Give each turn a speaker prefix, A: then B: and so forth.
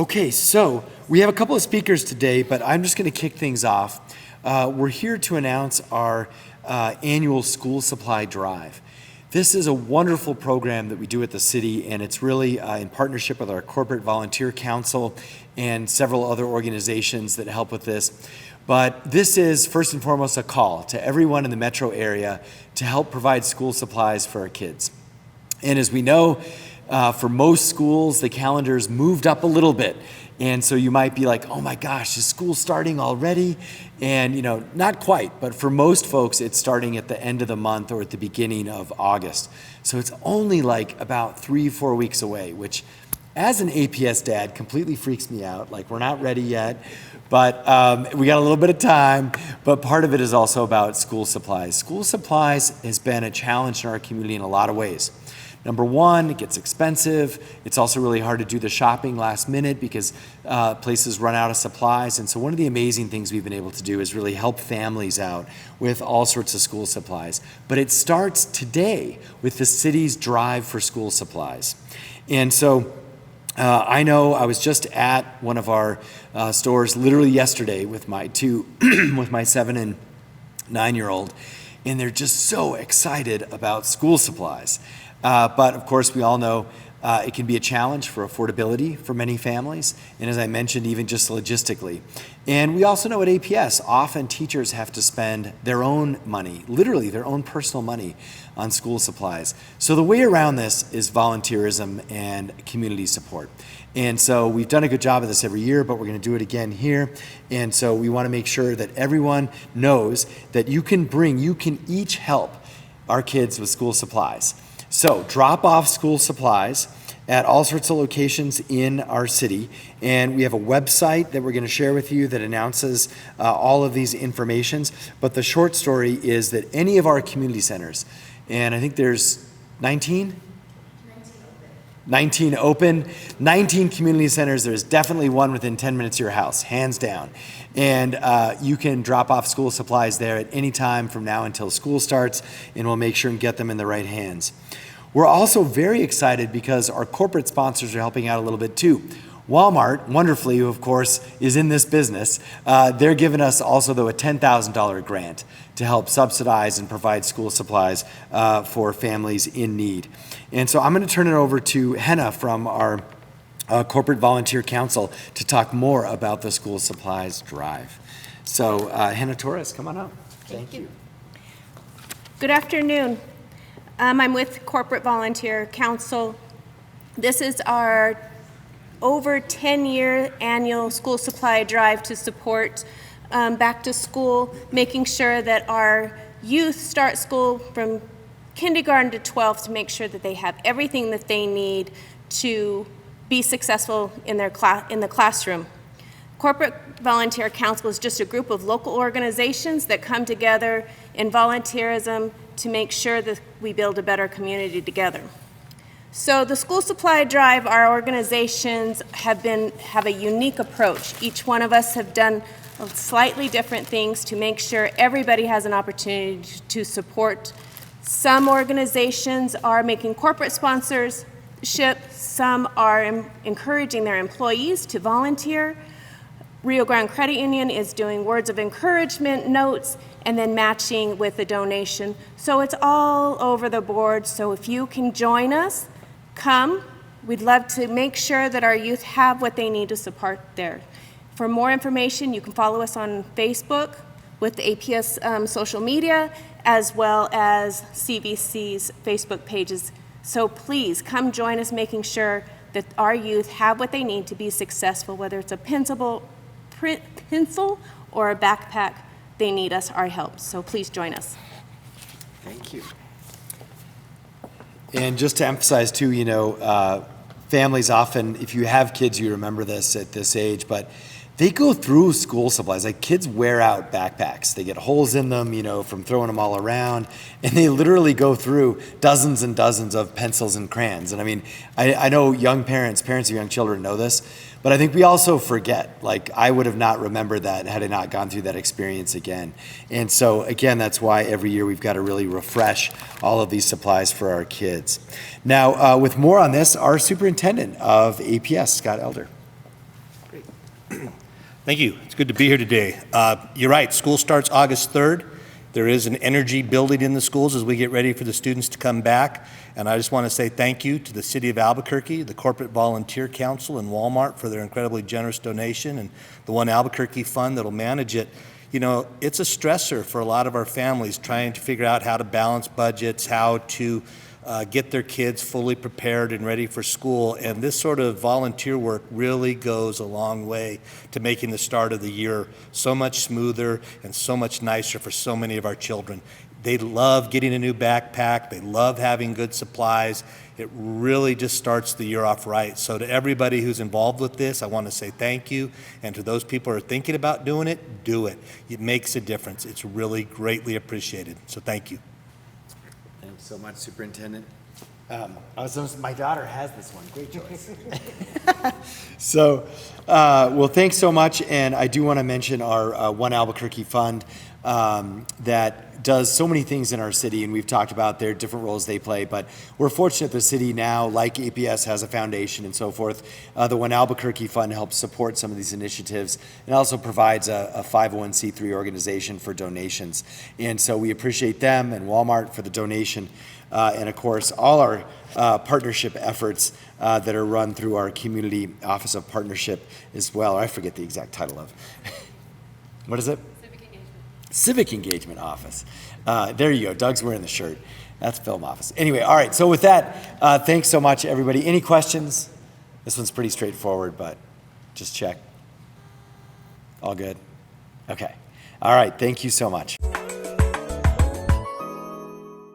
A: Okay, so we have a couple of speakers today, but I'm just going to kick things off. We're here to announce our annual school supply drive. This is a wonderful program that we do at the city, and it's really in partnership with our Corporate Volunteer Council and several other organizations that help with this. But this is first and foremost a call to everyone in the metro area to help provide school supplies for our kids. And as we know, for most schools, the calendar's moved up a little bit. And so you might be like, oh my gosh, is school starting already? And you know, not quite, but for most folks, it's starting at the end of the month or at the beginning of August. So it's only like about 3-4 weeks away, which as an APS dad completely freaks me out. Like, we're not ready yet, but we got a little bit of time. But part of it is also about school supplies. School supplies has been a challenge in our community in a lot of ways. Number one, it gets expensive. It's also really hard to do the shopping last minute because places run out of supplies. And so one of the amazing things we've been able to do is really help families out with all sorts of school supplies. But it starts today with the city's drive for school supplies. And so I know I was just at one of our stores literally yesterday with my with my 7 and 9-year-old, and they're just so excited about school supplies. But of course, we all know it can be a challenge for affordability for many families, and as I mentioned, even just logistically. And we also know at APS, often teachers have to spend their own money, literally their own personal money, on school supplies. So the way around this is volunteerism and community support. And so we've done a good job of this every year, but we're going to do it again here. And so we want to make sure that everyone knows that you can each help our kids with school supplies. So drop off school supplies at all sorts of locations in our city, and we have a website that we're going to share with you that announces all of these informations. But the short story is that any of our community centers, and I think there's 19 open, 19 community centers. There's definitely one within 10 minutes of your house, hands down. And you can drop off school supplies there at any time from now until school starts, and we'll make sure and get them in the right hands. We're also very excited because our corporate sponsors are helping out a little bit too. Walmart, wonderfully, who of course is in this business, they're giving us also though a $10,000 grant to help subsidize and provide school supplies for families in need. And so I'm going to turn it over to Henna from our Corporate Volunteer Council to talk more about the school supplies drive. So Henna Torres, come on up. Thank you.
B: Good afternoon. I'm with Corporate Volunteer Council. This is our over 10-year annual school supply drive to support back to school, making sure that our youth start school from kindergarten to 12th to make sure that they have everything that they need to be successful in their in the classroom. Corporate Volunteer Council is just a group of local organizations that come together in volunteerism to make sure that we build a better community together. So the school supply drive, our organizations have a unique approach. Each one of us have done slightly different things to make sure everybody has an opportunity to support. Some organizations are making corporate sponsorship, some are encouraging their employees to volunteer. Rio Grande Credit Union is doing words of encouragement notes and then matching with a donation. So it's all over the board. So if you can join us, come. We'd love to make sure that our youth have what they need to support there. For more information, you can follow us on Facebook with the APS social media, as well as CVC's Facebook pages. So please come join us, making sure that our youth have what they need to be successful, whether it's a pencil or a backpack. They need our help. So please join us.
A: Thank you. And just to emphasize too, you know, families often, if you have kids, you remember this at this age, but they go through school supplies. Like, kids wear out backpacks. They get holes in them, you know, from throwing them all around. And they literally go through dozens and dozens of pencils and crayons. And I mean, I know young parents of young children know this, but I think we also forget. Like, I would have not remembered that had I not gone through that experience again. And so again, that's why every year we've got to really refresh all of these supplies for our kids. Now, with more on this, our superintendent of APS, Scott Elder.
C: Thank you. It's good to be here today. You're right, school starts August 3rd. There is an energy building in the schools as we get ready for the students to come back. And I just want to say thank you to the City of Albuquerque, the Corporate Volunteer Council, and Walmart for their incredibly generous donation, and the One Albuquerque Fund that'll manage it. You know, it's a stressor for a lot of our families trying to figure out how to balance budgets, how to get their kids fully prepared and ready for school. And this sort of volunteer work really goes a long way to making the start of the year so much smoother and so much nicer for so many of our children. They love getting a new backpack. They love having good supplies. It really just starts the year off right. So to everybody who's involved with this, I want to say thank you. And to those people who are thinking about doing it, do it. It makes a difference. It's really greatly appreciated. So thank you.
A: Thanks so much, Superintendent. My daughter has this one. Great choice. So, well, thanks so much. And I do want to mention our One Albuquerque Fund that does so many things in our city, and we've talked about their different roles they play, but we're fortunate the city now, like APS, has a foundation and so forth. The One Albuquerque Fund helps support some of these initiatives and also provides a 501c3 organization for donations. And so we appreciate them and Walmart for the donation. And of course, all our partnership efforts that are run through our Community Office of Partnership as well. I forget the exact title of. What is it? Civic Engagement Office. There you go. Doug's wearing the shirt. That's Film Office. Anyway, all right. So with that, thanks so much, everybody. Any questions? This one's pretty straightforward, but just check. All good? Okay. All right. Thank you so much.